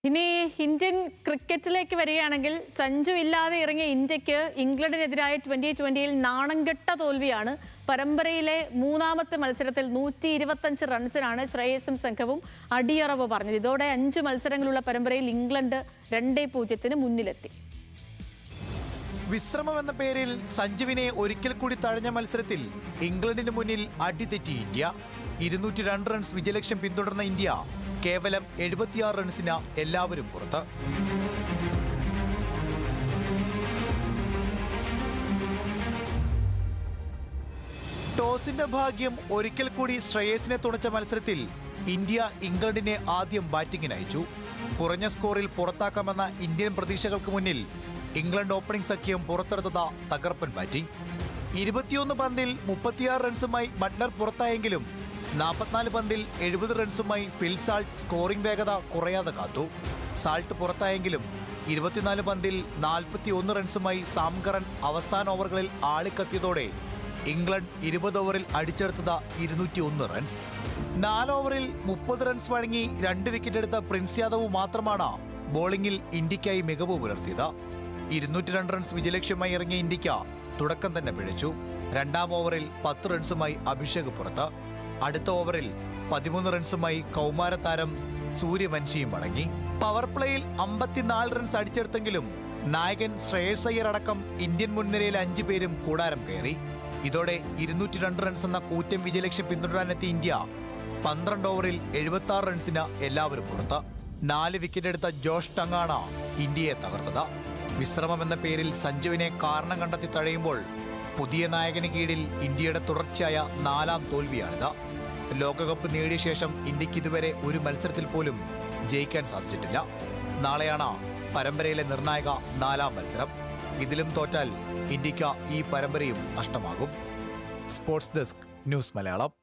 ഇനി ഇന്ത്യൻ ക്രിക്കറ്റിലേക്ക് വരികയാണെങ്കിൽ സഞ്ജു ഇല്ലാതെ ഇറങ്ങിയ ഇന്ത്യക്ക് ഇംഗ്ലണ്ടിനെതിരായ 2020-ൽ നാണംകെട്ട തോൽവിയാണ്. പരമ്പരയിലെ മൂന്നാമത്തെ മത്സരത്തിൽ 125 റൺസിനാണ് ശ്രേയസും സംഘവും അടിയറവ് പറഞ്ഞത്. ഇതോടെ 5 മത്സരങ്ങളുള്ള പരമ്പരയിൽ ഇംഗ്ലണ്ട് 2-0 മുന്നിലെത്തി. വിശ്രമം എന്ന പേരിൽ സഞ്ജുവിനെ ഒരിക്കൽ കൂടി തഴഞ്ഞ മത്സരത്തിൽ ഇംഗ്ലണ്ടിന് മുന്നിൽ അടിതെറ്റി ഇന്ത്യ. 202 റൺസ് വിജയലക്ഷ്യം പിന്തുടർന്ന ഇന്ത്യ കേവലം 76 റൺസിന് എല്ലാവരും പുറത്ത്. ടോസിന്റെ ഭാഗ്യം ഒരിക്കൽ കൂടി ശ്രേയസിനെ തുണച്ച മത്സരത്തിൽ ഇന്ത്യ ഇംഗ്ലണ്ടിനെ ആദ്യം ബാറ്റിംഗിന് അയച്ചു. കുറഞ്ഞ സ്കോറിൽ പുറത്താക്കാമെന്ന ഇന്ത്യൻ പ്രതീക്ഷകൾക്ക് മുന്നിൽ ഇംഗ്ലണ്ട് ഓപ്പണിംഗ് സഖ്യം പുറത്തെടുത്തത് തകർപ്പൻ ബാറ്റിംഗ്. 21 പന്തിൽ 36 റൺസുമായി ബട്ട്ലർ പുറത്തായെങ്കിലും 44 പന്തിൽ 70 റൺസുമായി ഫിൽ സാൾട്ട് സ്കോറിംഗ് വേഗത കുറയാതെ കാത്തു. സാൾട്ട് പുറത്തായെങ്കിലും 24 പന്തിൽ 41 റൺസുമായി സാം കറൻ അവസാന ഓവറുകളിൽ ആളിക്കത്തിയതോടെ ഇംഗ്ലണ്ട് 20 ഓവറിൽ അടിച്ചെടുത്തത് 201 റൺസ്. 4 ഓവറിൽ 30 റൺസ് വഴങ്ങി 2 വിക്കറ്റ് എടുത്ത പ്രിൻസ് യാദവ് മാത്രമാണ് ബോളിംഗിൽ ഇന്ത്യക്കായി മികവ് പുലർത്തിയത്. 202 റൺസ് വിജയലക്ഷ്യമായി ഇറങ്ങിയ ഇന്ത്യക്ക് തുടക്കം തന്നെ പിഴച്ചു. 2-ാം ഓവറിൽ 10 റൺസുമായി അഭിഷേക് പുറത്ത്. അടുത്ത ഓവറിൽ 13 റൺസുമായി കൗമാര താരം സൂര്യവൻഷിയും മടങ്ങി. പവർ പ്ലേയിൽ 54 റൺസ് അടിച്ചെടുത്തെങ്കിലും നായകൻ ശ്രേയസ് അയ്യർ അടക്കം ഇന്ത്യൻ മുൻനിരയിൽ 5 പേരും കൂടാരം കയറി. ഇതോടെ 202 റൺസ് എന്ന കൂറ്റൻ വിജയലക്ഷ്യം പിന്തുടരാനെത്തിയ ഇന്ത്യ 12 ഓവറിൽ 76 റൺസിന് എല്ലാവരും പുറത്ത്. 4 വിക്കറ്റ് എടുത്ത ജോഷ് ടങ്ങാണ് ഇന്ത്യയെ തകർത്തത്. വിശ്രമം എന്ന പേരിൽ സഞ്ജുവിനെ കാരണം കണ്ടെത്തി തഴയുമ്പോൾ പുതിയ നായകന് കീഴിൽ ഇന്ത്യയുടെ തുടർച്ചയായ 4ാം തോൽവിയാണിത്. ലോകകപ്പ് നേടിയ ശേഷം ഇന്ത്യക്ക് ഇതുവരെ ഒരു മത്സരത്തിൽ പോലും ജയിക്കാൻ സാധിച്ചിട്ടില്ല. നാളെയാണ് പരമ്പരയിലെ നിർണായക 4ാം മത്സരം. ഇതിലും തോറ്റാൽ ഇന്ത്യക്ക് ഈ പരമ്പരയും നഷ്ടമാകും. Sports desk, news Malayalam.